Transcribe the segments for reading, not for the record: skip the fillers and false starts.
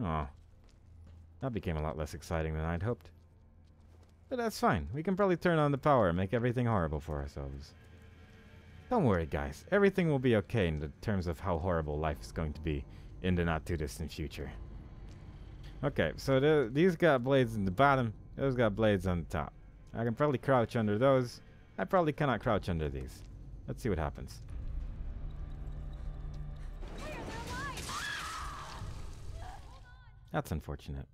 Aw. That became a lot less exciting than I'd hoped. But that's fine. We can probably turn on the power and make everything horrible for ourselves. Don't worry, guys. Everything will be okay in the terms of how horrible life is going to be in the not-too-distant future. Okay, so these got blades in the bottom. Those got blades on the top. I can probably crouch under those. I probably cannot crouch under these. Let's see what happens. That's unfortunate.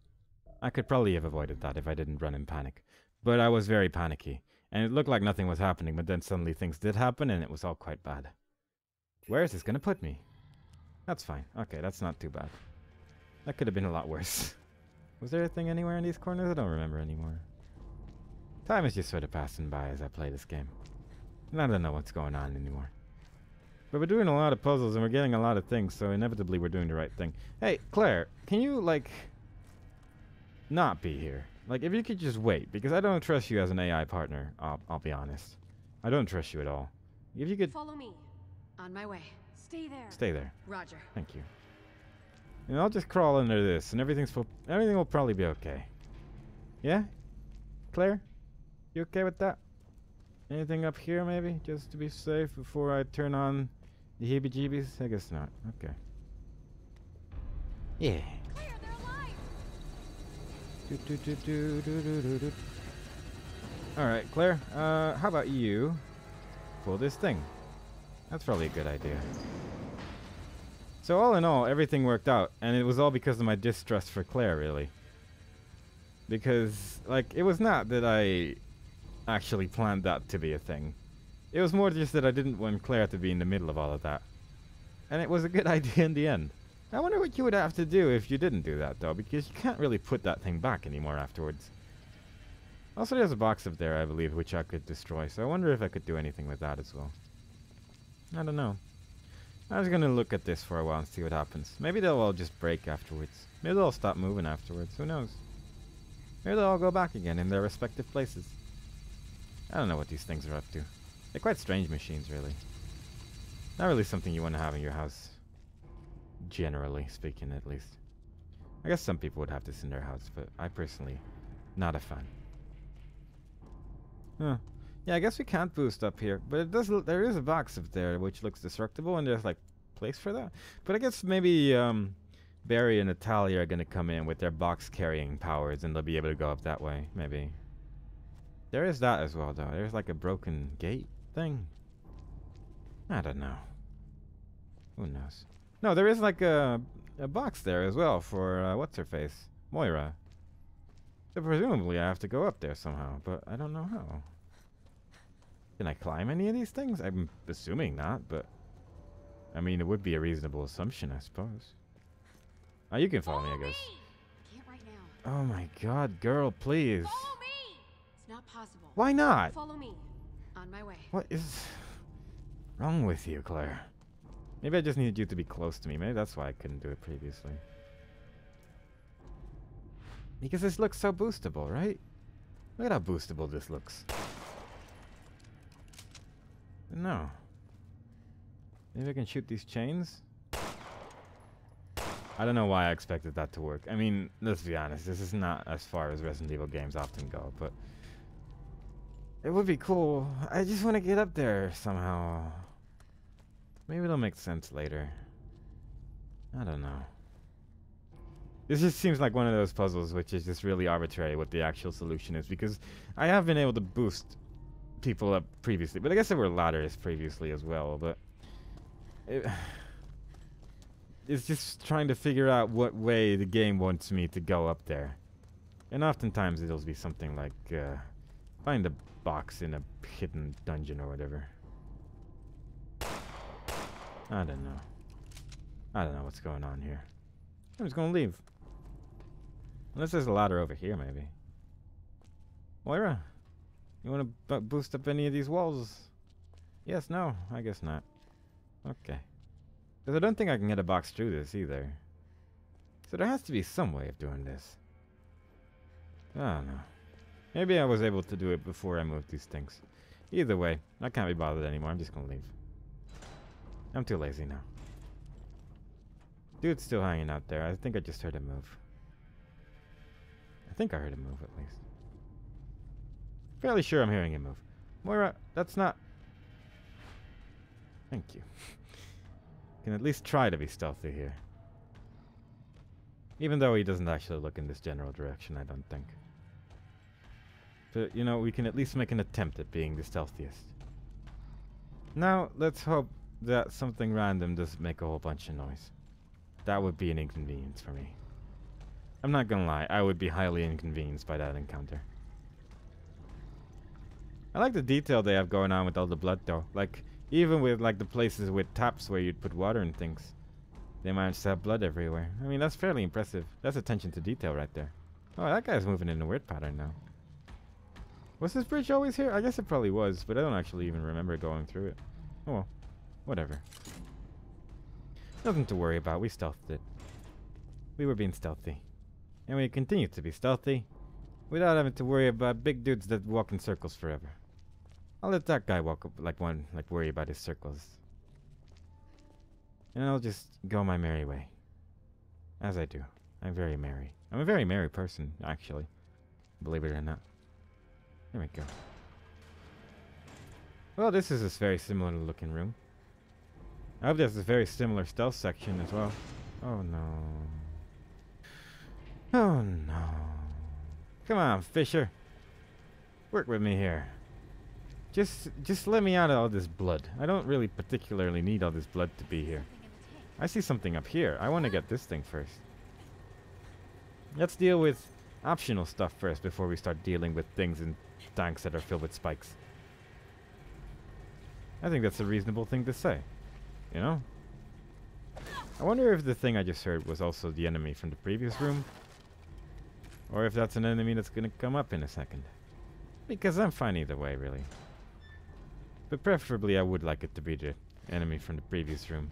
I could probably have avoided that if I didn't run in panic. But I was very panicky. And it looked like nothing was happening, but then suddenly things did happen and it was all quite bad. Where is this gonna put me? That's fine. Okay, that's not too bad. That could have been a lot worse. Was there a thing anywhere in these corners? I don't remember anymore. Time is just sort of passing by as I play this game. And I don't know what's going on anymore. But we're doing a lot of puzzles and we're getting a lot of things, so inevitably we're doing the right thing. Hey, Claire, can you, like, not be here? Like, if you could just wait, because I don't trust you as an AI partner, I'll be honest. I don't trust you at all. If you could... Follow me. On my way. Stay there. Stay there. Roger. Thank you. And I'll just crawl under this, and everything will probably be okay. Yeah? Claire? You okay with that? Anything up here, maybe? Just to be safe before I turn on the heebie-jeebies? I guess not. Okay. Yeah. Clear, they're alive. Alright, Claire. How about you pull this thing? That's probably a good idea. So all in all, everything worked out. And it was all because of my distrust for Claire, really. Because, like, it was not that I actually planned that to be a thing. It was more just that I didn't want Claire to be in the middle of all of that. And it was a good idea in the end. I wonder what you would have to do if you didn't do that, though, because you can't really put that thing back anymore afterwards. Also, there's a box up there, I believe, which I could destroy, so I wonder if I could do anything with that as well. I don't know. I was gonna look at this for a while and see what happens. Maybe they'll all just break afterwards. Maybe they'll stop moving afterwards, who knows? Maybe they'll all go back again in their respective places. I don't know what these things are up to. They're quite strange machines, really. Not really something you want to have in your house. Generally speaking, at least. I guess some people would have this in their house, but I personally, not a fan. Huh. Yeah, I guess we can't boost up here, but it does. There is a box up there which looks destructible, and there's like place for that. But I guess maybe Barry and Natalia are gonna come in with their box carrying powers, and they'll be able to go up that way. Maybe. There is that as well, though. There's like a broken gate thing. I don't know. Who knows? No, there is like a box there as well for what's her face, Moira. So presumably I have to go up there somehow, but I don't know how. Can I climb any of these things? I'm assuming not, but I mean it would be a reasonable assumption, I suppose. Oh, you can follow me, I guess. Can't right now. Oh my God, girl, please. Follow me. It's not possible. Why not? Follow me. On my way. What is wrong with you, Claire? Maybe I just needed you to be close to me. Maybe that's why I couldn't do it previously. Because this looks so boostable, right? Look at how boostable this looks. No. Maybe I can shoot these chains? I don't know why I expected that to work. I mean, let's be honest. This is not as far as Resident Evil games often go, but it would be cool. I just want to get up there somehow. Maybe it'll make sense later. I don't know. This just seems like one of those puzzles which is just really arbitrary what the actual solution is, because I have been able to boost people up previously, but I guess there were ladders previously as well, but it's just trying to figure out what way the game wants me to go up there. And oftentimes it'll be something like find a box in a hidden dungeon or whatever. I don't know. I don't know what's going on here. I'm just gonna leave. Unless there's a ladder over here, maybe. Moira, you want to boost up any of these walls? Yes, no, I guess not. Okay. Because I don't think I can get a box through this either. So there has to be some way of doing this. I don't know. Maybe I was able to do it before I moved these things. Either way, I can't be bothered anymore. I'm just gonna leave. I'm too lazy now. Dude's still hanging out there. I think I just heard him move. I think I heard him move, at least. Fairly sure I'm hearing him move. Moira, that's not... Thank you. Can at least try to be stealthy here. Even though he doesn't actually look in this general direction, I don't think. But, you know, we can at least make an attempt at being the stealthiest. Now, let's hope that something random doesn't make a whole bunch of noise. That would be an inconvenience for me. I'm not gonna lie, I would be highly inconvenienced by that encounter. I like the detail they have going on with all the blood though. Like, even with like the places with taps where you'd put water and things, they managed to have blood everywhere. I mean, that's fairly impressive. That's attention to detail right there. Oh, that guy's moving in a weird pattern now. Was this bridge always here? I guess it probably was, but I don't actually even remember going through it. Oh well, whatever. Nothing to worry about, we stealthed it. We were being stealthy. And we continue to be stealthy, without having to worry about big dudes that walk in circles forever. I'll let that guy walk up worry about his circles. And I'll just go my merry way. As I do. I'm very merry. I'm a very merry person, actually. Believe it or not. There we go. Well, this is a very similar looking room. I hope there's a very similar stealth section as well. Oh no. Oh no. Come on, Fisher. Work with me here. Just let me out of all this blood. I don't really particularly need all this blood to be here. I see something up here. I want to get this thing first. Let's deal with optional stuff first before we start dealing with things in tanks that are filled with spikes. I think that's a reasonable thing to say. You know? I wonder if the thing I just heard was also the enemy from the previous room. Or if that's an enemy that's gonna come up in a second. Because I'm fine either way, really. But preferably I would like it to be the enemy from the previous room.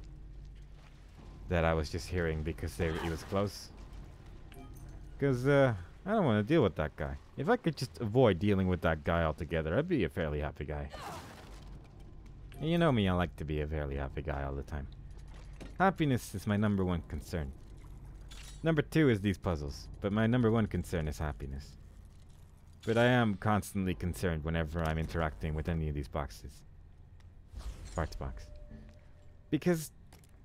That I was just hearing because he was close. Because, I don't want to deal with that guy. If I could just avoid dealing with that guy altogether, I'd be a fairly happy guy. And you know me, I like to be a fairly happy guy all the time. Happiness is my number one concern. Number two is these puzzles, but my number one concern is happiness. But I am constantly concerned whenever I'm interacting with any of these boxes. Parts box. Because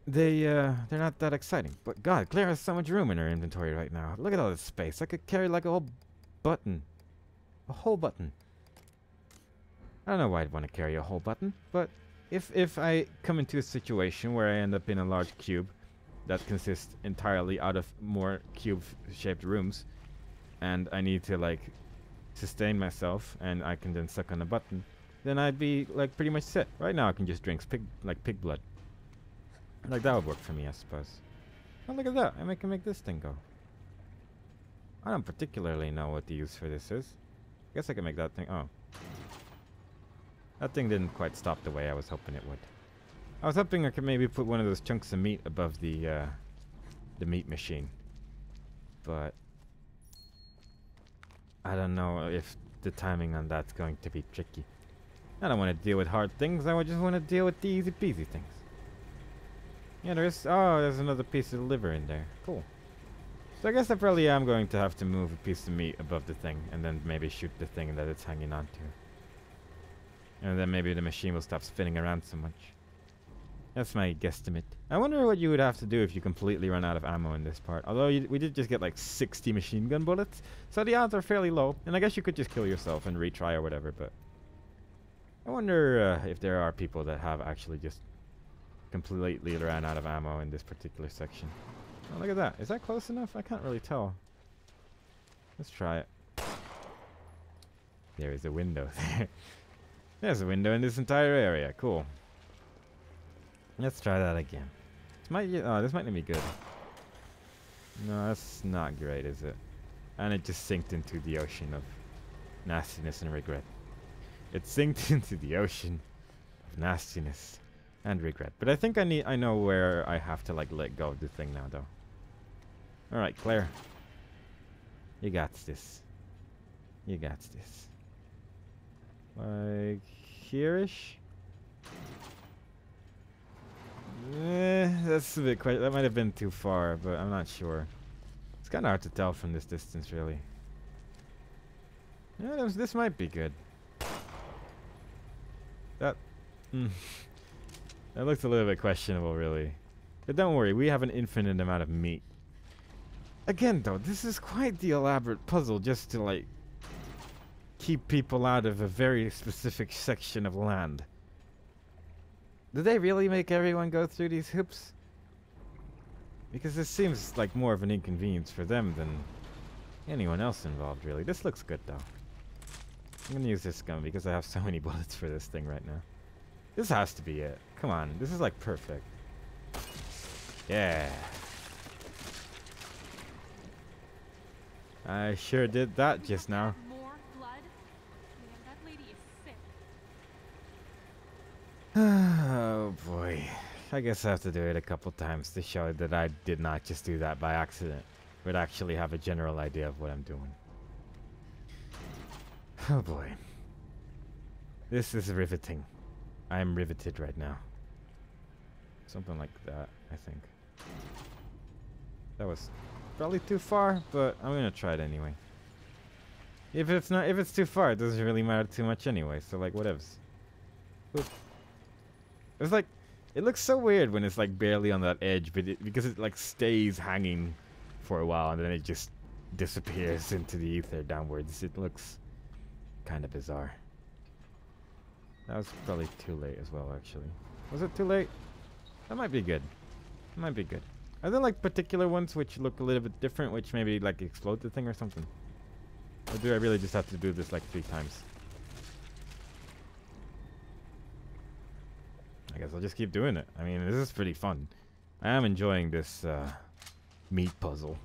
they're not that exciting. But God, Claire has so much room in her inventory right now. Look at all this space. I could carry like a whole button. A whole button. I don't know why I'd want to carry a whole button, but if I come into a situation where I end up in a large cube that consists entirely out of more cube-shaped rooms, and I need to like sustain myself, and I can then suck on a button, then I'd be like pretty much set. Right now I can just drink pig blood. Like that would work for me, I suppose. Oh, look at that! I can make this thing go. I don't particularly know what the use for this is. I guess I can make that thing. Oh. That thing didn't quite stop the way I was hoping it would. I was hoping I could maybe put one of those chunks of meat above the meat machine. But I don't know if the timing on that's going to be tricky. I don't want to deal with hard things. I just want to deal with the easy peasy things. Yeah, there's another piece of liver in there. Cool. So I guess I probably am going to have to move a piece of meat above the thing and then maybe shoot the thing that it's hanging on to. And then maybe the machine will stop spinning around so much. That's my guesstimate. I wonder what you would have to do if you completely run out of ammo in this part. Although we did just get like 60 machine gun bullets, so the odds are fairly low. And I guess you could just kill yourself and retry or whatever, but... I wonder if there are people that have actually just completely ran out of ammo in this particular section. Oh, look at that. Is that close enough? I can't really tell. Let's try it. There is a window there. There's a window in this entire area. Cool. Let's try that again. This might not be good. No, that's not great, is it? And it just sinked into the ocean of nastiness and regret. It sinked into the ocean of nastiness and regret. But I think I know where I have to like let go of the thing now, though. All right, Claire. You got this. You got this. Like here-ish. That's a bit that might have been too far, but I'm not sure. It's kind of hard to tell from this distance, really. Yeah, this might be good. That... that looks a little bit questionable, really. But don't worry, we have an infinite amount of meat. Again, though, this is quite the elaborate puzzle just to, like, keep people out of a very specific section of land. Did they really make everyone go through these hoops? Because this seems like more of an inconvenience for them than anyone else involved, really. This looks good, though. I'm gonna use this gun because I have so many bullets for this thing right now. This has to be it. Come on, this is like perfect. Yeah. I sure did that just now. More blood? Man, that lady is sick. Oh boy. I guess I have to do it a couple times to show that I did not just do that by accident, but actually have a general idea of what I'm doing. Oh boy. This is riveting. I am riveted right now. Something like that, I think. That was probably too far, but I'm gonna try it anyway. If it's too far, it doesn't really matter too much anyway, so like whatevs. Oop. It's like, it looks so weird when it's like barely on that edge, but because it like stays hanging for a while and then it just disappears into the ether downwards. It looks kind of bizarre. That was probably too late as well, actually. Was it too late? That might be good. That might be good. Are there like particular ones which look a little bit different, which maybe like explode the thing or something? Or do I really just have to do this like 3 times? I guess I'll just keep doing it. I mean, this is pretty fun. I am enjoying this meat puzzle.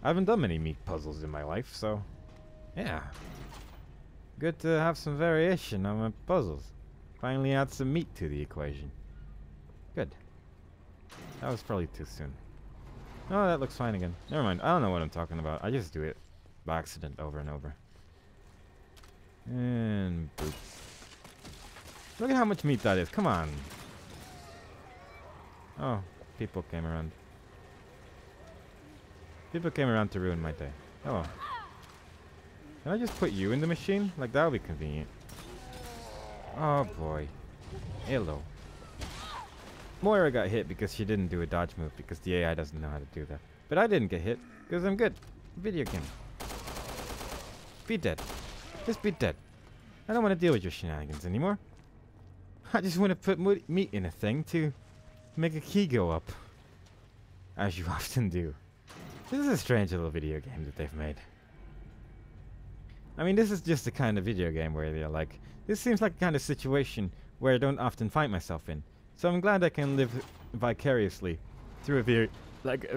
I haven't done many meat puzzles in my life, so yeah. Good to have some variation on my puzzles. Finally add some meat to the equation. Good. That was probably too soon. Oh, that looks fine again. Never mind. I don't know what I'm talking about. I just do it by accident over and over. And boop. Look at how much meat that is. Come on. Oh, people came around. People came around to ruin my day. Oh. Can I just put you in the machine? Like, that would be convenient. Oh boy. Hello. Moira got hit because she didn't do a dodge move because the AI doesn't know how to do that. But I didn't get hit because I'm good. Video game. Be dead. Just be dead. I don't want to deal with your shenanigans anymore. I just want to put meat in a thing to make a key go up. As you often do. This is a strange little video game that they've made. I mean, this is just the kind of video game where they're like, this seems like the kind of situation where I don't often find myself in. So I'm glad I can live vicariously through a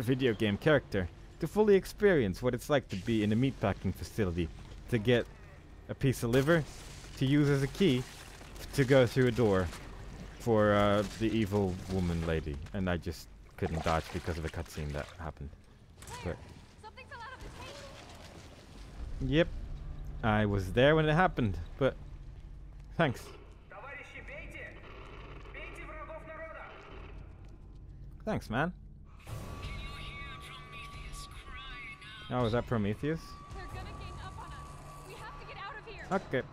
video game character to fully experience what it's like to be in a meatpacking facility, to get a piece of liver to use as a key to go through a door for the evil woman lady. And I just couldn't dodge because of a cutscene that happened. But Something fell out of the tank. yep, I was there when it happened, but thanks. Thanks, man. Oh, is that Prometheus? They're gonna gang up on us. We have to get out of here. Okay.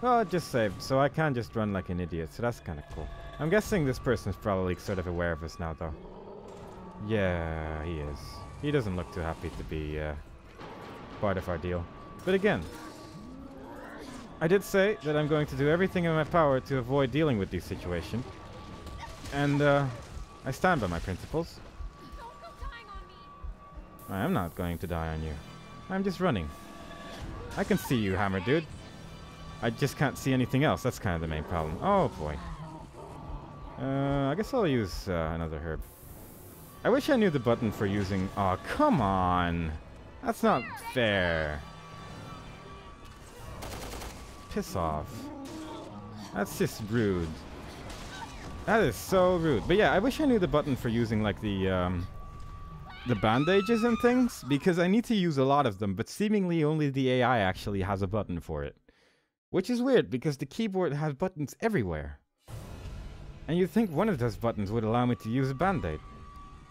Well, it just saved, so I can't just run like an idiot, so that's kind of cool. I'm guessing this person's probably sort of aware of us now, though. Yeah, he is. He doesn't look too happy to be part of our deal. But again, I did say that I'm going to do everything in my power to avoid dealing with these situations. And I stand by my principles. Don't go dying on me. I am not going to die on you. I'm just running. I can see you, Hammer Dude. I just can't see anything else. That's kind of the main problem. Oh boy. I guess I'll use another herb. I wish I knew the button for using... Oh, come on. That's not fair. Piss off. That's just rude. That is so rude. But yeah, I wish I knew the button for using like the bandages and things, because I need to use a lot of them, but seemingly only the AI actually has a button for it. Which is weird, because the keyboard has buttons everywhere. And you'd think one of those buttons would allow me to use a band-aid.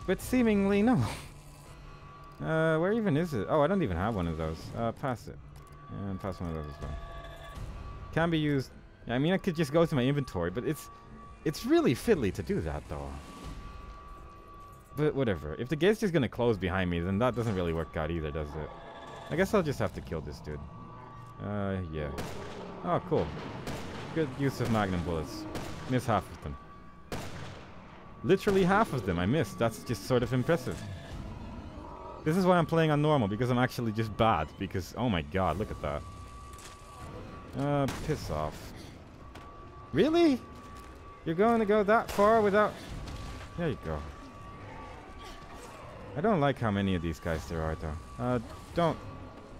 But seemingly no. Where even is it? Oh, I don't even have one of those. Pass it. And pass one of those as well. Can be used... I mean, I could just go to my inventory, but it's really fiddly to do that, though. But whatever. If the gate's just gonna close behind me, then that doesn't really work out either, does it? I guess I'll just have to kill this dude. Yeah. Oh, cool. Good use of magnum bullets. Miss half of them. Literally half of them I missed. That's just sort of impressive. This is why I'm playing on normal, because I'm actually just bad. Because, oh my god, look at that. Piss off. Really? You're going to go that far without... There you go. I don't like how many of these guys there are, though. Don't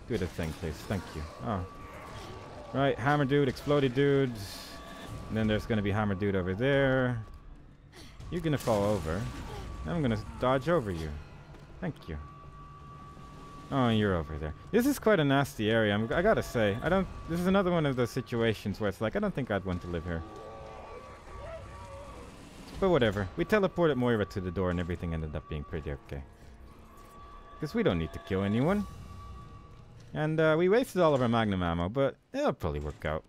do the thing, please. Thank you. Oh. Right, hammer dude, exploded dude. And then there's going to be hammer dude over there. You're going to fall over. I'm going to dodge over you. Thank you. Oh, you're over there. This is quite a nasty area, I gotta say. This is another one of those situations where it's like, I don't think I'd want to live here. But whatever. We teleported Moira to the door and everything ended up being pretty okay. Because we don't need to kill anyone. And we wasted all of our magnum ammo, but it'll probably work out.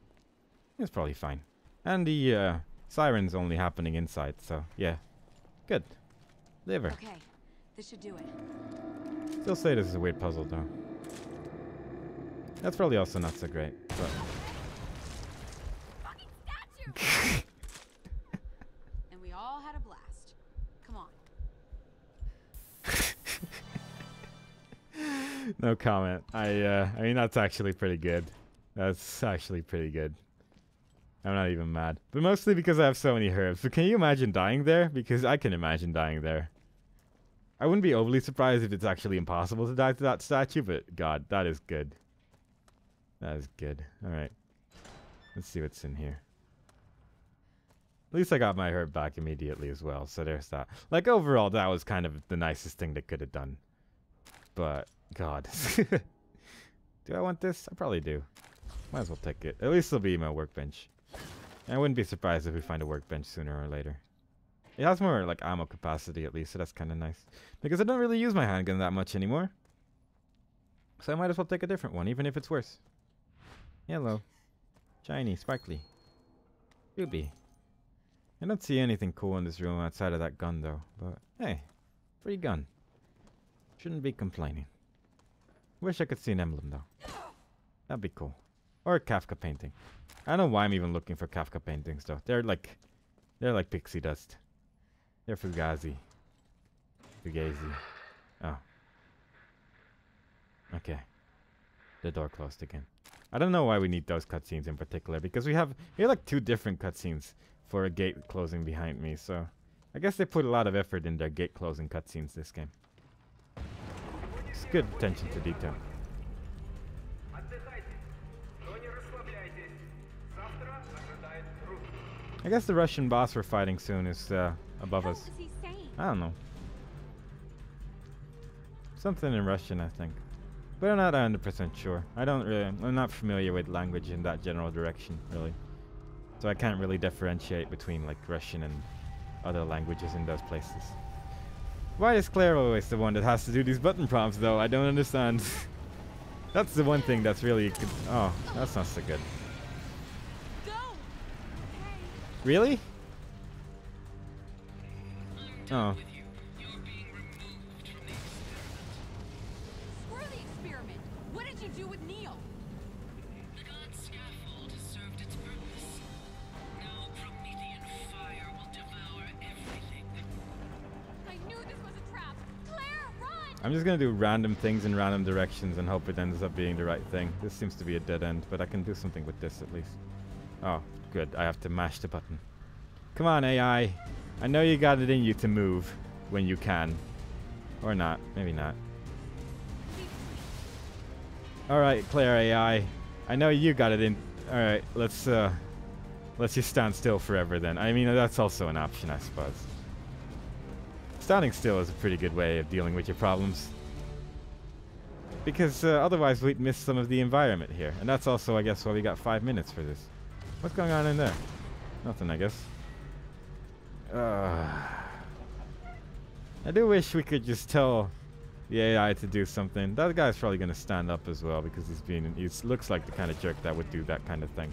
It's probably fine. And the siren's only happening inside, so yeah. Good. Liver. Okay, this should do it. Still say this is a weird puzzle, though. That's probably also not so great, but... Fucking statue! And we all had a blast. Come on. No comment. I mean, that's actually pretty good. That's actually pretty good. I'm not even mad. But mostly because I have so many herbs. But can you imagine dying there? Because I can imagine dying there. I wouldn't be overly surprised if it's actually impossible to die to that statue, but god, that is good. That is good. Alright. Let's see what's in here. At least I got my herb back immediately as well, so there's that. Like, overall, that was kind of the nicest thing they could have done. But, god. Do I want this? I probably do. Might as well take it. At least it'll be my workbench. And I wouldn't be surprised if we find a workbench sooner or later. It has more, like, ammo capacity at least, so that's kind of nice. Because I don't really use my handgun that much anymore. So I might as well take a different one, even if it's worse. Yellow. Shiny, sparkly. Ruby. I don't see anything cool in this room outside of that gun, though. But, hey. Free gun. Shouldn't be complaining. Wish I could see an emblem, though. That'd be cool. Or a Kafka painting. I don't know why I'm even looking for Kafka paintings, though. They're like pixie dust. They're Fugazi. Fugazi. Oh. Okay. The door closed again. I don't know why we need those cutscenes in particular, because we have like 2 different cutscenes for a gate closing behind me, so I guess they put a lot of effort in their gate closing cutscenes this game. It's good attention to detail. I guess the Russian boss we're fighting soon is above us. What is he saying? I don't know. Something in Russian, I think. But I'm not 100% sure. I'm not familiar with language in that general direction, really. So I can't really differentiate between, like, Russian and other languages in those places. Why is Claire always the one that has to do these button prompts, though? I don't understand. That's the one thing that's really... Oh, that's not so good. Go! Okay. Really? Oh. Screw the experiment. What did you do with Neil? The god's scaffold has served its purpose. Now Promethean fire will devour everything. I knew this was a trap. Claire, run! I'm just gonna do random things in random directions and hope it ends up being the right thing. This seems to be a dead end, but I can do something with this at least. Oh, good. I have to mash the button. Come on, AI. I know you got it in you to move when you can. Or not. Maybe not. Alright, Claire AI. I know you got it in. Alright, let's just stand still forever then. I mean, that's also an option, I suppose. Standing still is a pretty good way of dealing with your problems. Because otherwise we'd miss some of the environment here. And that's also, I guess, why we got 5 minutes for this. What's going on in there? Nothing, I guess. I do wish we could just tell the AI to do something. That guy's probably gonna stand up as well because he looks like the kind of jerk that would do that kind of thing.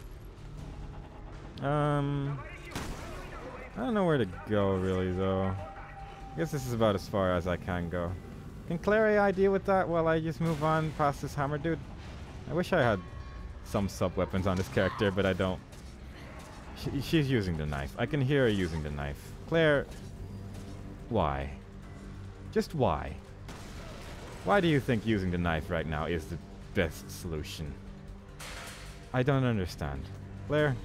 I don't know where to go really though. I guess this is about as far as I can go. Can Claire AI deal with that while I just move on past this hammer dude? I wish I had some sub-weapons on this character, but I don't. She's using the knife. I can hear her using the knife. Claire, why? Just why? Why do you think using the knife right now is the best solution? I don't understand. Claire?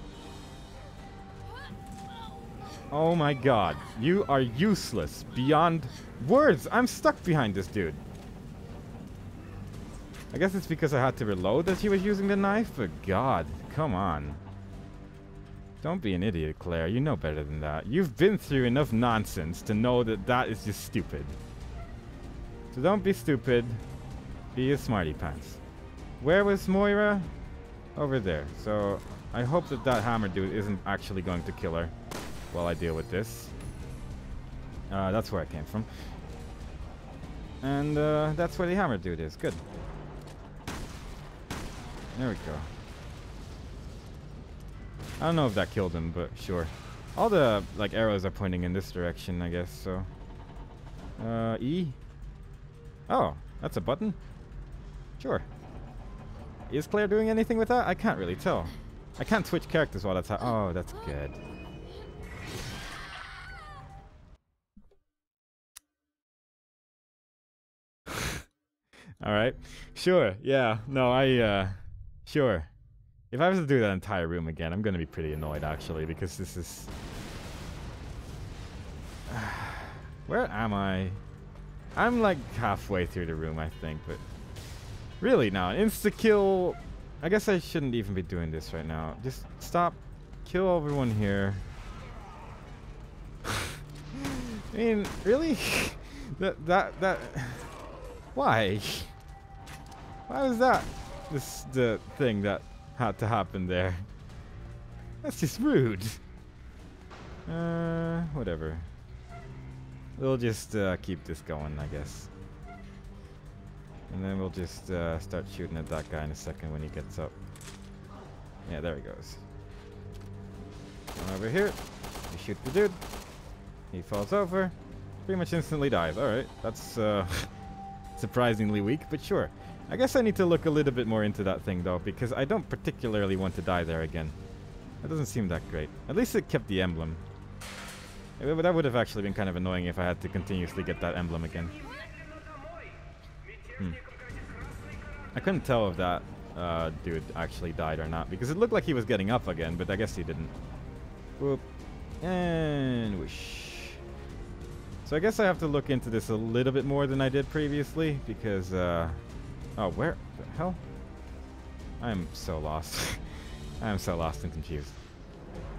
Oh my god. You are useless beyond words. I'm stuck behind this dude. I guess it's because I had to reload that she was using the knife, but god, come on. Don't be an idiot, Claire. You know better than that. You've been through enough nonsense to know that that is just stupid. So don't be stupid. Be a smarty pants. Where was Moira? Over there. So I hope that that hammer dude isn't actually going to kill her while I deal with this. That's where I came from. And that's where the hammer dude is. Good. There we go. I don't know if that killed him, but sure. All the like arrows are pointing in this direction, I guess, so. E? Oh, that's a button? Sure. Is Claire doing anything with that? I can't really tell. I can't switch characters while that's oh, that's good. Alright. Sure, yeah. No, sure. If I was to do that entire room again, I'm gonna be pretty annoyed actually, because this is... Where am I? I'm like halfway through the room, I think, but... Really now, insta-kill... I guess I shouldn't even be doing this right now. Just stop. Kill everyone here. I mean, really? that... Why? Why was that the thing that had to happen there? That's just rude. Whatever. We'll just keep this going, I guess. And then we'll just start shooting at that guy in a second when he gets up. Yeah, there he goes. Come over here. We shoot the dude. He falls over. Pretty much instantly dies. Alright, that's surprisingly weak, but sure. I guess I need to look a little bit more into that thing though, because I don't particularly want to die there again. That doesn't seem that great. At least it kept the emblem. That would have actually been kind of annoying if I had to continuously get that emblem again. I couldn't tell if that dude actually died or not, because it looked like he was getting up again, but I guess he didn't. Whoop. And whoosh. So I guess I have to look into this a little bit more than I did previously, because, oh, where the hell? I am so lost. I am so lost and confused.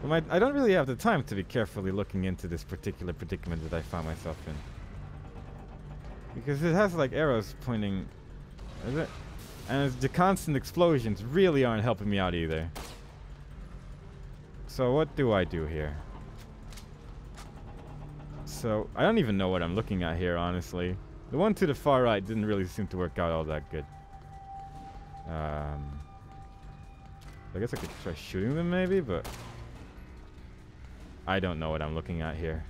But I don't really have the time to be carefully looking into this particular predicament that I found myself in. Because it has, like, arrows pointing... Is it? And the constant explosions really aren't helping me out either. So what do I do here? So, I don't even know what I'm looking at here, honestly. The one to the far right didn't really seem to work out all that good. I guess I could try shooting them maybe, but... I don't know what I'm looking at here.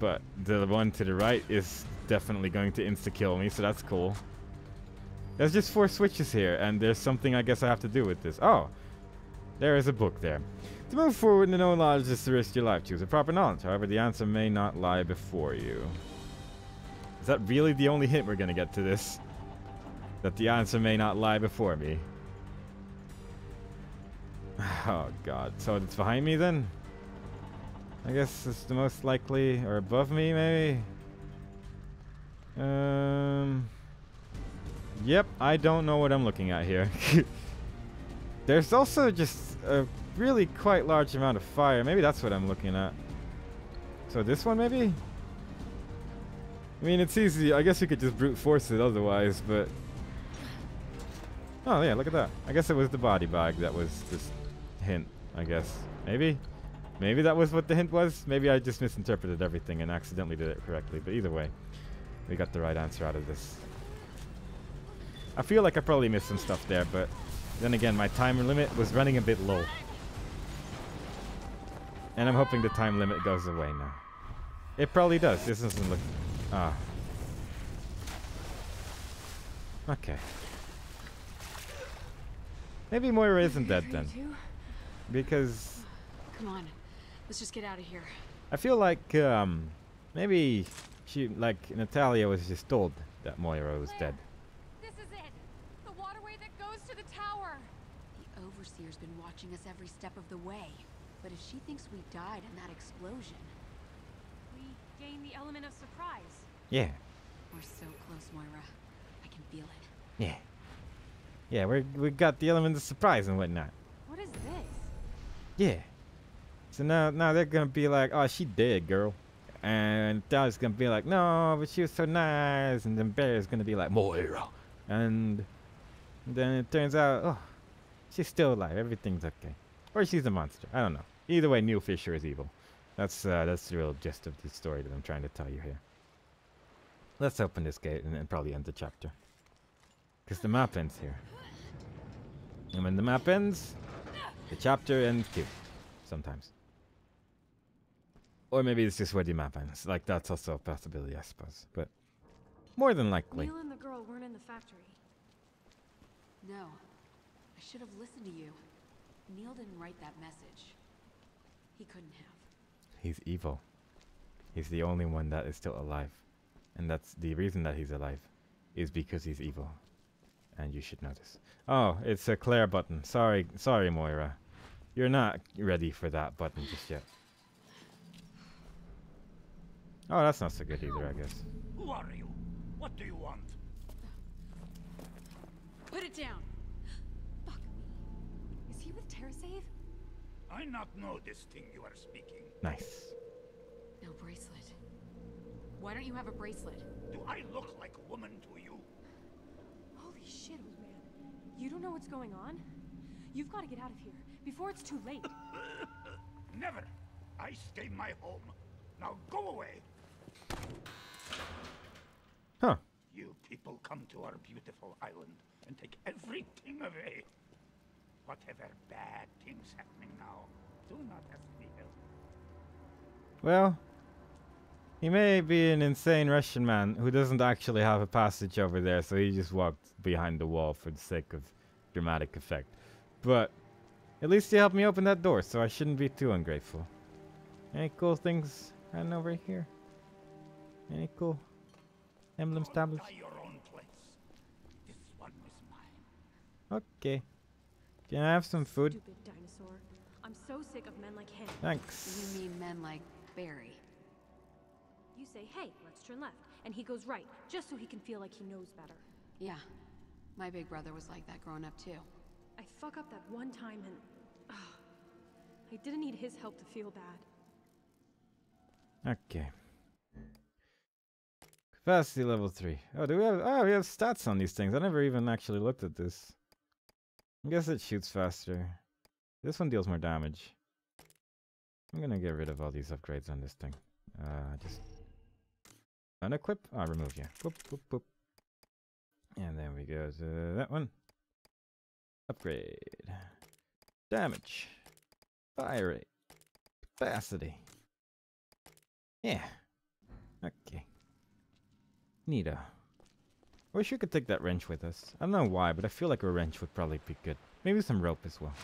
But the one to the right is definitely going to insta-kill me, so that's cool. There's just 4 switches here, and there's something I guess I have to do with this. Oh! There is a book there. To move forward and no knowledge is to risk your life. Choose a proper knowledge. However, the answer may not lie before you. Is that really the only hint we're going to get to this? That the answer may not lie before me? Oh god. So it's behind me then? I guess it's the most likely, or above me maybe? Yep, I don't know what I'm looking at here. There's also just a really quite large amount of fire. Maybe that's what I'm looking at. So this one maybe? I mean, it's easy. I guess you could just brute force it otherwise, but... Oh yeah, look at that. I guess it was the body bag that was this hint, I guess. Maybe? Maybe that was what the hint was. Maybe I just misinterpreted everything and accidentally did it correctly. But either way, we got the right answer out of this. I feel like I probably missed some stuff there, but then again, my timer limit was running a bit low. And I'm hoping the time limit goes away now. It probably does. This doesn't look... Ah. Okay. Maybe Moira isn't dead then. Because... Come on, let's just get out of here. I feel like, maybe she, like, Natalia was just told that Moira was dead. This is it. The waterway that goes to the tower. The Overseer's been watching us every step of the way. But if she thinks we died in that explosion... We gain the element of surprise. Yeah. We're so close, Moira. I can feel it. Yeah. Yeah, we got the element of surprise and whatnot. What is this? Yeah. So now they're gonna be like, oh, she dead, girl. And Natalia's gonna be like, no, but she was so nice. And then Barry's gonna be like, Moira. And then it turns out, oh, she's still alive. Everything's okay. Or she's a monster. I don't know. Either way, Neil Fisher is evil. That's the real gist of the story that I'm trying to tell you here. Let's open this gate and then probably end the chapter. Because the map ends here. And when the map ends, the chapter ends too. Sometimes. Or maybe it's just where the map ends. Like, that's also a possibility, I suppose. But more than likely. Neil and the girl weren't in the factory. No. I should have listened to you. Neil didn't write that message. He couldn't have. He's evil. He's the only one that is still alive. And that's the reason that he's alive. Is because he's evil. And you should know this. Oh, it's a Claire button. Sorry, Moira. You're not ready for that button just yet. Oh, that's not so good either, I guess. Who are you? What do you want? Put it down! Fuck me. Is he with TerraSave? I not know this thing you are speaking. Nice. No bracelet. Why don't you have a bracelet? Do I look like a woman to you? Holy shit, old man. You don't know what's going on? You've got to get out of here before it's too late. Never. I stay my home. Now go away. Huh. You people come to our beautiful island and take everything away. Whatever bad things happening now, do not ask me help. Well, he may be an insane Russian man who doesn't actually have a passage over there, so he just walked behind the wall for the sake of dramatic effect. But at least he helped me open that door, so I shouldn't be too ungrateful. Any cool things hiding over here? Any cool emblems, Go tablets? die your own place. This one is mine. Okay. Can I have some food? Stupid dinosaur. I'm so sick of men like him. Thanks. You mean men like Barry? You say, hey, let's turn left. And he goes right, just so he can feel like he knows better. Yeah. My big brother was like that growing up too. I fuck up that one time and... I didn't need his help to feel bad. Okay. Capacity level 3. Oh, do we have... Oh, we have stats on these things. I never even actually looked at this. I guess it shoots faster. This one deals more damage. I'm gonna get rid of all these upgrades on this thing. Just... unequip? Ah, remove, yeah. Boop, boop, boop. And then we go to that one. Upgrade. Damage. Fire rate. Capacity. Yeah. Okay. Neato. Wish we could take that wrench with us. I don't know why, but I feel like a wrench would probably be good. Maybe some rope as well.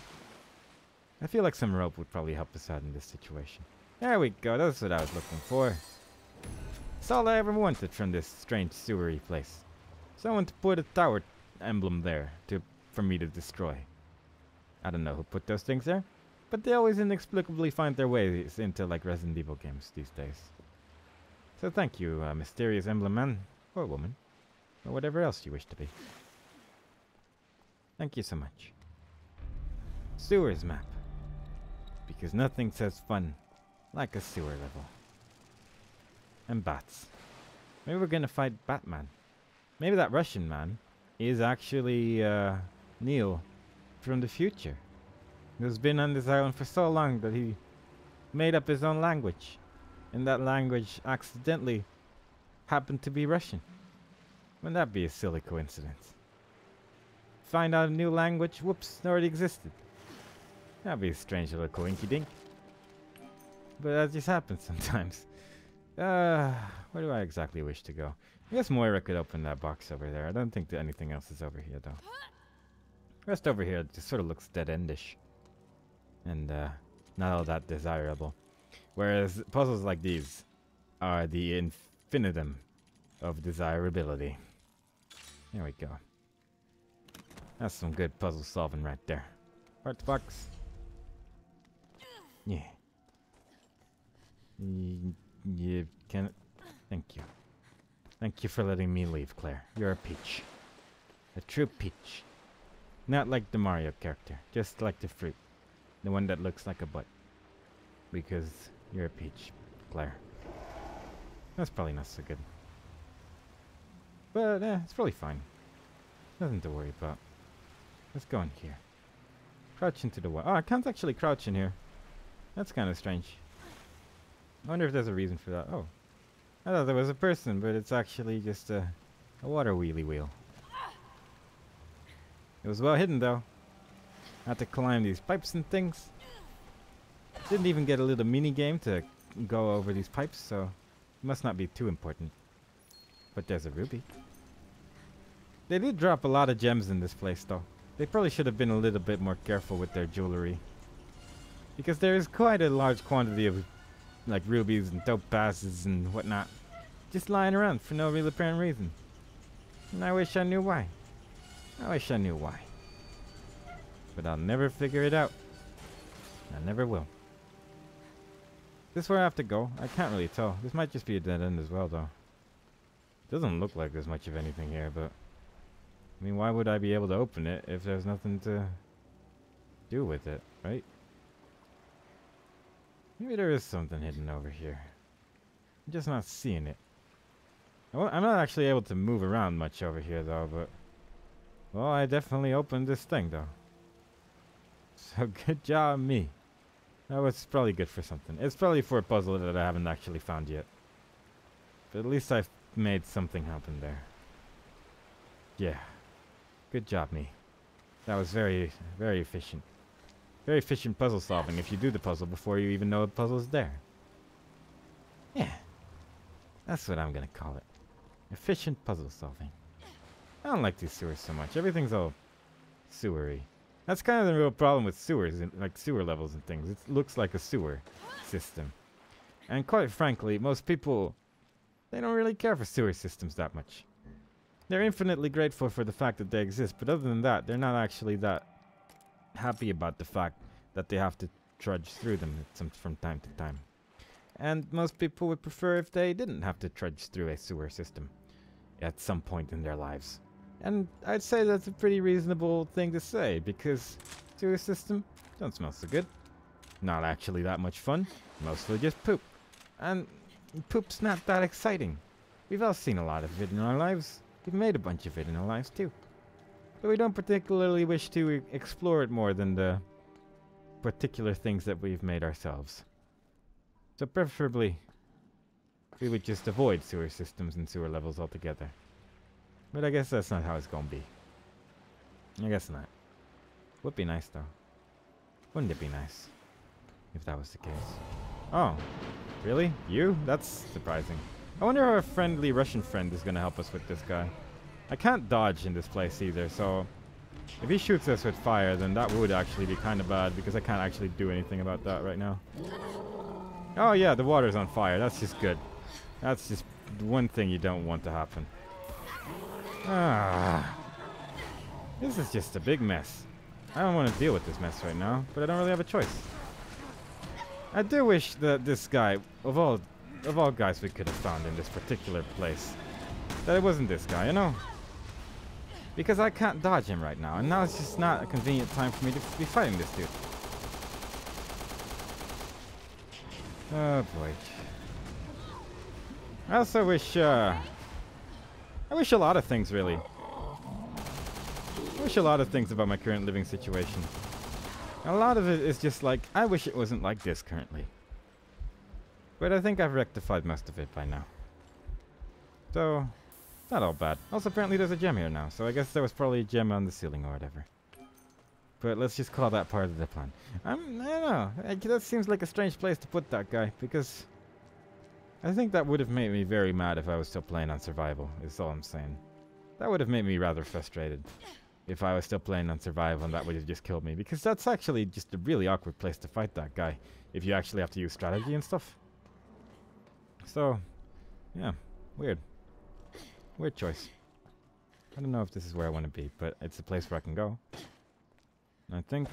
I feel like some rope would probably help us out in this situation. There we go. That's what I was looking for. That's all I ever wanted from this strange sewery place. Someone to put a tower emblem there for me to destroy. I don't know who put those things there, but they always inexplicably find their ways into like Resident Evil games these days. So thank you, mysterious emblem man, or woman, or whatever else you wish to be. Thank you so much. Sewers map. Because nothing says fun like a sewer level. And bats. Maybe we're gonna fight Batman. Maybe that Russian man is actually Neil from the future. Who's been on this island for so long that he made up his own language. And that language accidentally happened to be Russian. Wouldn't that be a silly coincidence? Find out a new language, whoops, it already existed. That'd be a strange little coinky-dink. But that just happens sometimes. Where do I exactly wish to go? I guess Moira could open that box over there. I don't think that anything else is over here, though. The rest over here just sort of looks dead-endish. And, not all that desirable. Whereas puzzles like these are the infinitum of desirability. There we go. That's some good puzzle solving right there. Parts box. Yeah. You can. Thank you. Thank you for letting me leave, Claire. You're a peach. A true peach. Not like the Mario character. Just like the fruit. The one that looks like a butt. Because you're a peach, Claire. That's probably not so good. But, it's probably fine. Nothing to worry about. Let's go in here. Crouch into the wall. Oh, I can't actually crouch in here. That's kind of strange. I wonder if there's a reason for that. Oh. I thought there was a person, but it's actually just a water wheelie wheel. It was well hidden, though. I had to climb these pipes and things. Didn't even get a little mini game to go over these pipes, so it must not be too important. But there's a ruby. They did drop a lot of gems in this place, though. They probably should have been a little bit more careful with their jewelry. Because there is quite a large quantity of like rubies and topazes and whatnot just lying around for no real apparent reason. And I wish I knew why. I wish I knew why. But I'll never figure it out. I never will. This is where I have to go? I can't really tell. This might just be a dead end as well, though. Doesn't look like there's much of anything here, but I mean, why would I be able to open it if there's nothing to do with it, right? Maybe there is something hidden over here. I'm just not seeing it. I'm not actually able to move around much over here, though, but well, I definitely opened this thing, though. So good job, me. That was probably good for something. It's probably for a puzzle that I haven't actually found yet. But at least I've made something happen there. Yeah. Good job, me. That was very, very efficient. Very efficient puzzle solving if you do the puzzle before you even know the puzzle's there. Yeah. That's what I'm gonna call it. Efficient puzzle solving. I don't like these sewers so much. Everything's all sewery. That's kind of the real problem with sewers, like sewer levels and things. It looks like a sewer system. And quite frankly, most people, they don't really care for sewer systems that much. They're infinitely grateful for the fact that they exist, but other than that, they're not actually that happy about the fact that they have to trudge through them from time to time. And most people would prefer if they didn't have to trudge through a sewer system at some point in their lives. And I'd say that's a pretty reasonable thing to say, because sewer system don't smell so good. Not actually that much fun, mostly just poop. And poop's not that exciting. We've all seen a lot of it in our lives. We've made a bunch of it in our lives too. But we don't particularly wish to explore it more than the particular things that we've made ourselves. So preferably, we would just avoid sewer systems and sewer levels altogether. But I guess that's not how it's gonna be. I guess not. Would be nice though. Wouldn't it be nice if that was the case? Oh, really? You? That's surprising. I wonder how our friendly Russian friend is gonna help us with this guy. I can't dodge in this place either, so if he shoots us with fire, then that would actually be kind of bad, because I can't actually do anything about that right now. Oh yeah, the water's on fire. That's just good. That's just one thing you don't want to happen. Ah, this is just a big mess. I don't want to deal with this mess right now, but I don't really have a choice. I do wish that this guy, of all guys we could have found in this particular place, that it wasn't this guy, you know? Because I can't dodge him right now, and now it's just not a convenient time for me to be fighting this dude. Oh boy. I also wish, I wish a lot of things, really. I wish a lot of things about my current living situation. A lot of it is just like, I wish it wasn't like this currently. But I think I've rectified most of it by now. So, not all bad. Also, apparently there's a gem here now, so I guess there was probably a gem on the ceiling or whatever. But let's just call that part of the plan. I don't know. That seems like a strange place to put that guy, because I think that would have made me very mad if I was still playing on survival, is all I'm saying. That would have made me rather frustrated if I was still playing on survival and that would have just killed me, because that's actually just a really awkward place to fight that guy if you actually have to use strategy and stuff. So, yeah, weird. Weird choice. I don't know if this is where I want to be, but it's a place where I can go. I think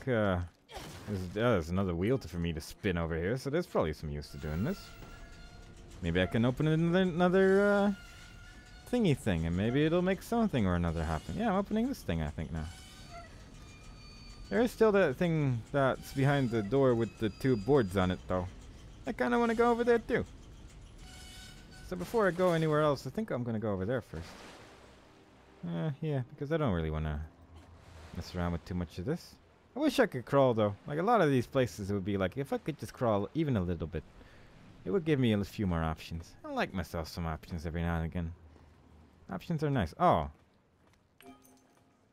there's another wheel for me to spin over here, so there's probably some use to doing this. Maybe I can open another thingy thing, and maybe it'll make something or another happen. Yeah, I'm opening this thing, I think, now. There is still that thing that's behind the door with the 2 boards on it, though. I kind of want to go over there, too. So before I go anywhere else, I think I'm going to go over there first. Yeah, because I don't really want to mess around with too much of this. I wish I could crawl, though. Like, a lot of these places, it would be like, if I could just crawl even a little bit, it would give me a few more options. I like myself some options every now and again. Options are nice. Oh.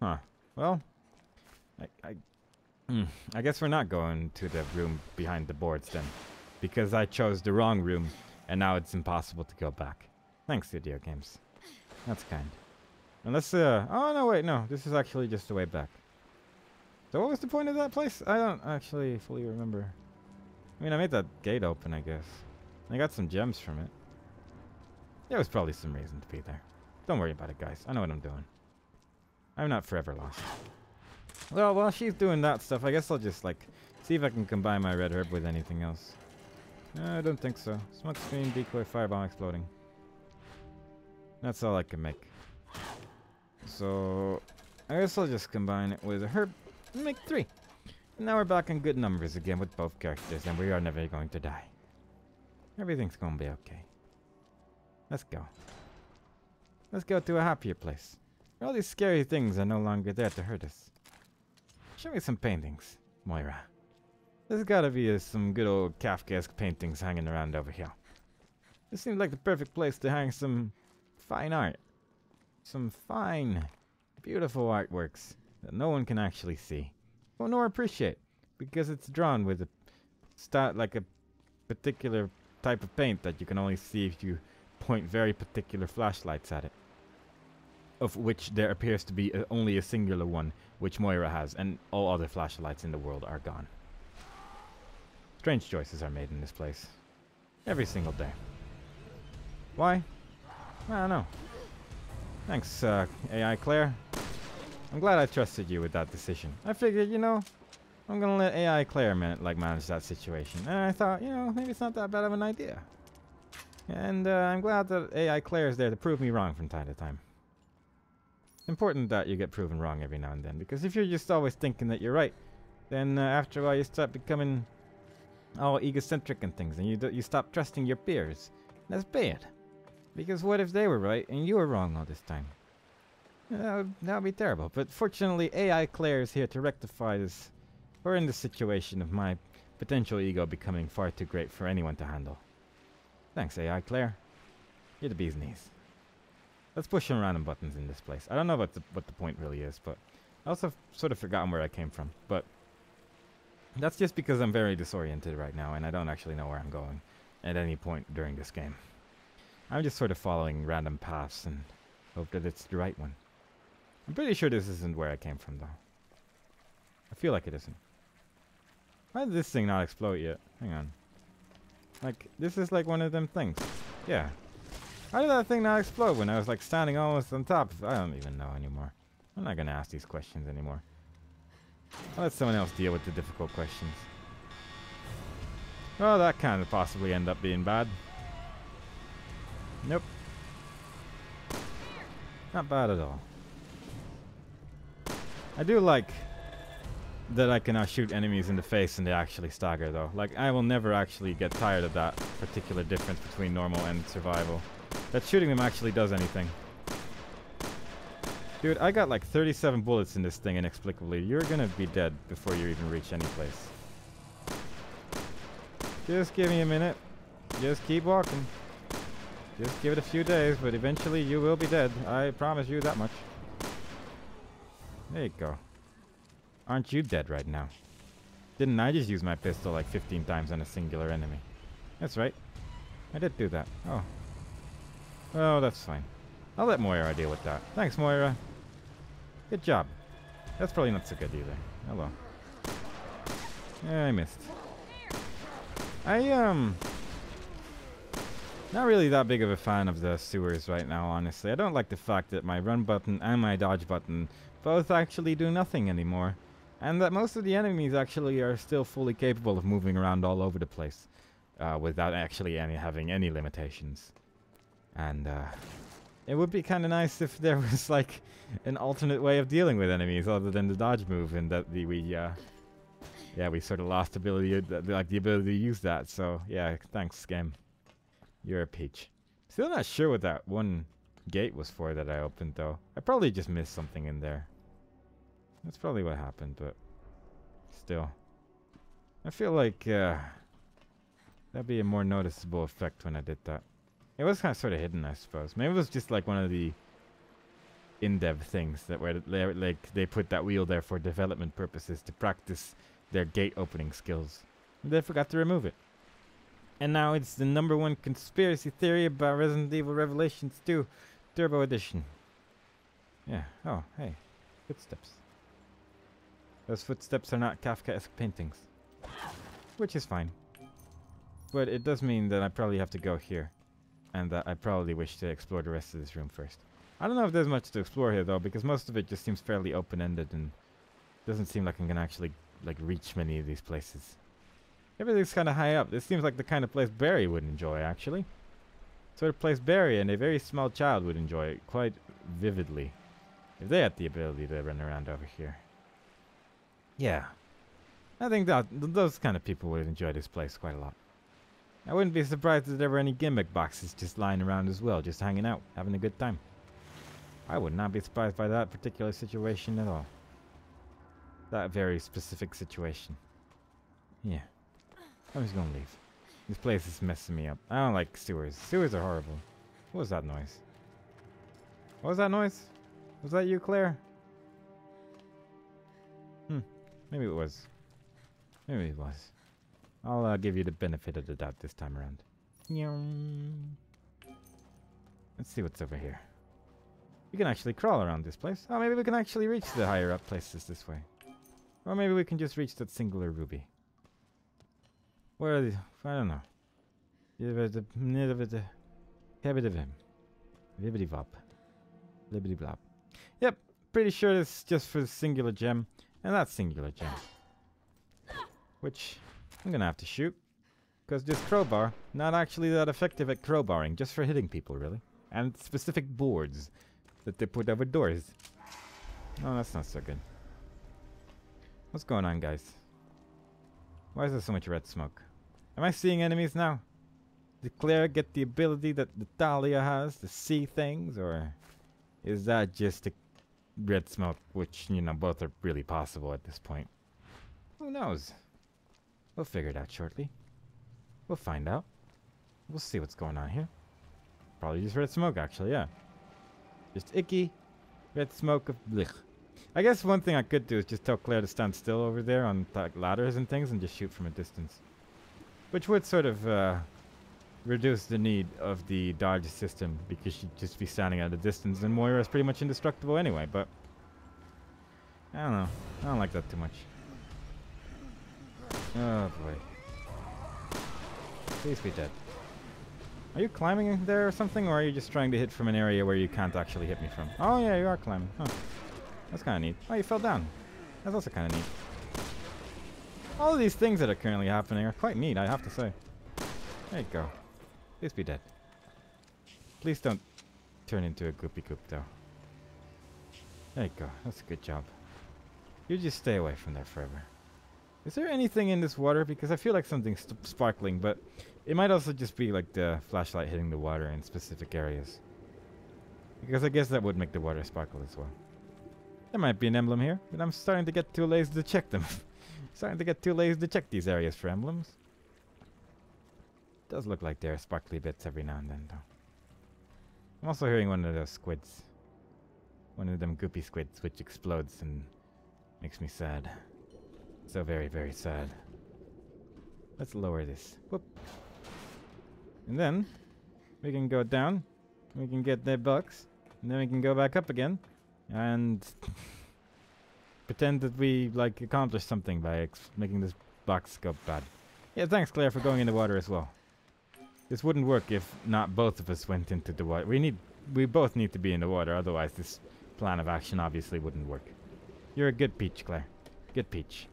Huh. Well, I guess we're not going to the room behind the boards, then. Because I chose the wrong room, and now it's impossible to go back. Thanks, video games. That's kind. Unless, oh, no, wait, no. This is actually just the way back. So what was the point of that place? I don't actually fully remember. I mean, I made that gate open, I guess. I got some gems from it. There was probably some reason to be there. Don't worry about it, guys. I know what I'm doing. I'm not forever lost. Well, while she's doing that stuff, I guess I'll just, like, see if I can combine my red herb with anything else. No, I don't think so. Smoke screen, decoy, firebomb exploding. That's all I can make. So, I guess I'll just combine it with a herb and make 3. And now we're back in good numbers again with both characters, and we are never going to die. Everything's gonna be okay. Let's go. Let's go to a happier place, where all these scary things are no longer there to hurt us. Show me some paintings, Moira. There's gotta be some good old Kafkaesque paintings hanging around over here. This seems like the perfect place to hang some fine art. Some fine, beautiful artworks that no one can actually see, or nor appreciate, because it's drawn with like a particular type of paint that you can only see if you point very particular flashlights at it. Of which there appears to be only a singular one, which Moira has, and all other flashlights in the world are gone. Strange choices are made in this place. Every single day. Why? I don't know. Thanks, AI Claire. I'm glad I trusted you with that decision. I figured, you know, I'm gonna let AI Claire manage that situation. And I thought, you know, maybe it's not that bad of an idea. And I'm glad that AI Claire is there to prove me wrong from time to time. Important that you get proven wrong every now and then, because if you're just always thinking that you're right, then after a while you start becoming all egocentric and things, and you stop trusting your peers. That's bad. Because what if they were right and you were wrong all this time? That would be terrible. But fortunately, AI Claire is here to rectify this. We're in the situation of my potential ego becoming far too great for anyone to handle. Thanks, AI Claire. You're the bee's knees. Let's push some random buttons in this place. I don't know what the point really is, but I also sort of forgotten where I came from. But that's just because I'm very disoriented right now, and I don't actually know where I'm going at any point during this game. I'm just sort of following random paths and hope that it's the right one. I'm pretty sure this isn't where I came from, though. I feel like it isn't. Why did this thing not explode yet? Hang on. Like, this is like one of them things. Yeah. How did that thing not explode when I was like standing almost on top of it? I don't even know anymore. I'm not gonna ask these questions anymore. I'll let someone else deal with the difficult questions. Oh, that kind of possibly end up being bad. Nope. Not bad at all. I do like that I can now shoot enemies in the face and they actually stagger, though. Like, I will never actually get tired of that particular difference between normal and survival. That shooting them actually does anything. Dude, I got like 37 bullets in this thing inexplicably. You're gonna be dead before you even reach any place. Just give me a minute. Just keep walking. Just give it a few days, but eventually you will be dead. I promise you that much. There you go. Aren't you dead right now? Didn't I just use my pistol like 15 times on a singular enemy? That's right. I did do that. Oh. Oh, that's fine. I'll let Moira deal with that. Thanks, Moira. Good job. That's probably not so good either. Oh well. Yeah, I missed. Not really that big of a fan of the sewers right now, honestly. I don't like the fact that my run button and my dodge button both actually do nothing anymore. And that most of the enemies actually are still fully capable of moving around all over the place. Without actually having any limitations. And it would be kind of nice if there was like an alternate way of dealing with enemies other than the dodge move, and that we sort of lost ability, the ability to use that. So yeah, thanks, game. You're a peach. Still not sure what that one gate was for that I opened though. I probably just missed something in there. That's probably what happened, but still, I feel like that'd be a more noticeable effect when I did that. It was kind of sort of hidden, I suppose. Maybe it was just like one of the in-dev things that where they put that wheel there for development purposes to practice their gate opening skills. And they forgot to remove it. And now it's the #1 conspiracy theory about Resident Evil Revelations 2 Turbo Edition. Yeah. Oh, hey. Footsteps. Those footsteps are not Kafkaesque paintings. Which is fine. But it does mean that I probably have to go here. And that I probably wish to explore the rest of this room first. I don't know if there's much to explore here though, because most of it just seems fairly open-ended and doesn't seem like I'm gonna actually like reach many of these places. Everything's kind of high up. This seems like the kind of place Barry would enjoy, actually. Sort of place Barry and a very small child would enjoy quite vividly. If they had the ability to run around over here. Yeah. I think that those kind of people would enjoy this place quite a lot. I wouldn't be surprised if there were any gimmick boxes just lying around as well, just hanging out, having a good time. I would not be surprised by that particular situation at all. That very specific situation. Yeah. I'm just gonna leave. This place is messing me up. I don't like sewers. Sewers are horrible. What was that noise? What was that noise? Was that you, Claire? Maybe it was. Maybe it was. I'll give you the benefit of the doubt this time around. Let's see what's over here. We can actually crawl around this place. Oh, maybe we can actually reach the higher up places this way. Or maybe we can just reach that singular ruby. Where are the... I don't know. Yep, pretty sure this is just for the singular gem. And that singular gem. Which I'm gonna have to shoot. Because this crowbar, not actually that effective at crowbarring, just for hitting people, really. And specific boards that they put over doors. Oh, that's not so good. What's going on, guys? Why is there so much red smoke? Am I seeing enemies now? Did Claire get the ability that Natalia has to see things, or is that just a red smoke, which, you know, both are really possible at this point? Who knows? We'll figure it out shortly. We'll find out. We'll see what's going on here. Probably just red smoke, actually, yeah. Just icky red smoke of blech. I guess one thing I could do is just tell Claire to stand still over there on ladders and things and just shoot from a distance. Which would sort of reduce the need of the dodge system, because she'd just be standing at a distance and Moira's pretty much indestructible anyway, but I don't know. I don't like that too much. Oh boy. Please be dead. Are you climbing in there or something, or are you just trying to hit from an area where you can't actually hit me from? Oh yeah, you are climbing. Huh. That's kind of neat. Oh, you fell down. That's also kind of neat. All of these things that are currently happening are quite neat, I have to say. There you go. Please be dead. Please don't turn into a goopy goop, though. There you go. That's a good job. You just stay away from there forever. Is there anything in this water? Because I feel like something's sparkling, but it might also just be like the flashlight hitting the water in specific areas. Because I guess that would make the water sparkle as well. There might be an emblem here, but I'm starting to get too lazy to check them. Starting to get too lazy to check these areas for emblems. Does look like there are sparkly bits every now and then, though. I'm also hearing one of those squids. One of them goopy squids which explodes and makes me sad. So very, very sad. Let's lower this. Whoop. And then we can go down. We can get their bucks. And then we can go back up again. And pretend that we like accomplished something by making this box go bad. Yeah, thanks Claire for going in the water as well. This wouldn't work if not both of us went into the water. We both need to be in the water, otherwise this plan of action obviously wouldn't work. You're a good peach, Claire. Good peach.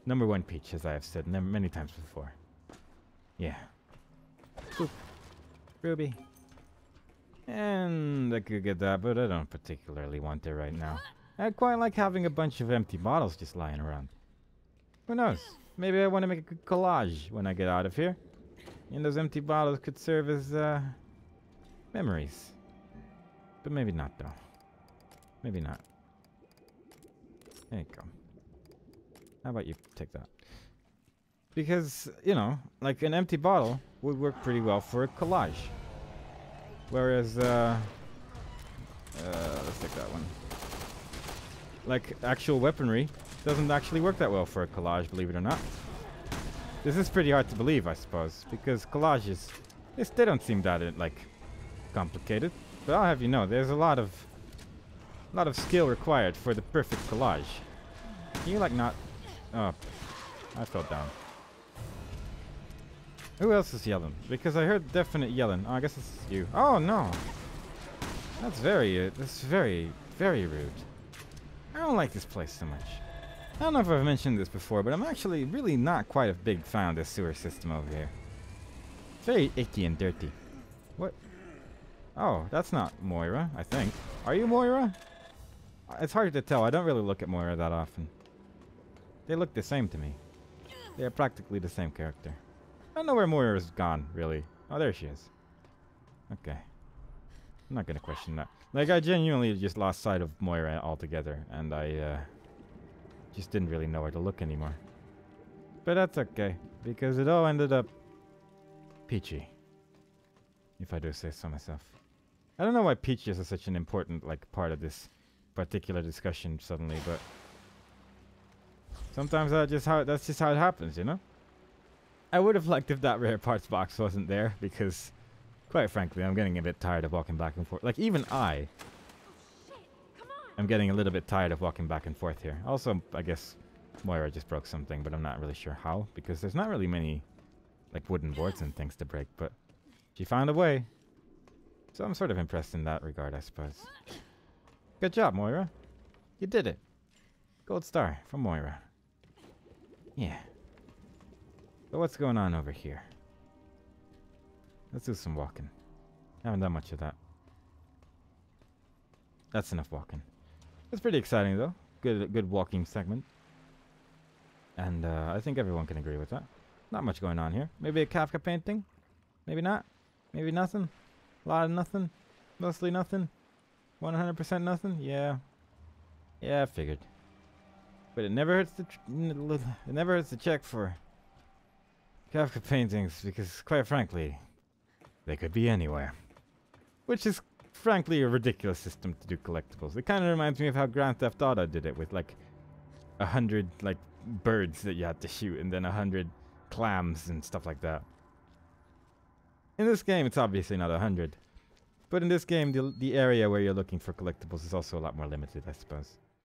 Number one peach, as I have said many times before. Yeah. Boop. Ruby. And I could get that, but I don't particularly want it right now. I quite like having a bunch of empty bottles just lying around. Who knows? Maybe I want to make a good collage when I get out of here. And those empty bottles could serve as memories. But maybe not, though. Maybe not. There you go. How about you take that? Because, you know, like an empty bottle would work pretty well for a collage. Whereas, let's take that one. Like, actual weaponry doesn't actually work that well for a collage, believe it or not. This is pretty hard to believe, I suppose, because collages, they don't seem that, like, complicated. But I'll have you know, there's a lot of skill required for the perfect collage. Can you, like, not... Oh, I fell down. Who else is yelling? Because I heard definite yelling. Oh, I guess it's you. Oh, no. That's very, very rude. I don't like this place so much. I don't know if I've mentioned this before, but I'm actually really not quite a big fan of this sewer system over here. It's very icky and dirty. What? Oh, that's not Moira, I think. Are you Moira? It's hard to tell. I don't really look at Moira that often. They look the same to me. They are practically the same character. I don't know where Moira's gone, really. Oh, there she is. Okay. I'm not gonna question that. Like, I genuinely just lost sight of Moira altogether, and I, just didn't really know where to look anymore. But that's okay, because it all ended up peachy. If I do say so myself. I don't know why peaches are such an important, like, part of this particular discussion suddenly, but sometimes that's just how it happens, you know? I would have liked if that rare parts box wasn't there, because quite frankly, I'm getting a bit tired of walking back and forth. Like, even I am getting a little bit tired of walking back and forth here. Also, I guess Moira just broke something, but I'm not really sure how, because there's not really many, like, wooden boards and things to break, but she found a way. So I'm sort of impressed in that regard, I suppose. Good job, Moira. You did it. Gold star from Moira. Yeah. So what's going on over here? Let's do some walking. Haven't done much of that. That's enough walking. It's pretty exciting though. Good walking segment. And I think everyone can agree with that. Not much going on here. Maybe a Kafka painting? Maybe not. Maybe nothing. A lot of nothing. Mostly nothing. 100% nothing. Yeah. Yeah, I figured. But it never hurts to check for Kafka paintings, because quite frankly, they could be anywhere. Which is frankly a ridiculous system to do collectibles. It kind of reminds me of how Grand Theft Auto did it with like 100 like birds that you had to shoot and then 100 clams and stuff like that. In this game, it's obviously not 100. But in this game, the area where you're looking for collectibles is also a lot more limited, I suppose.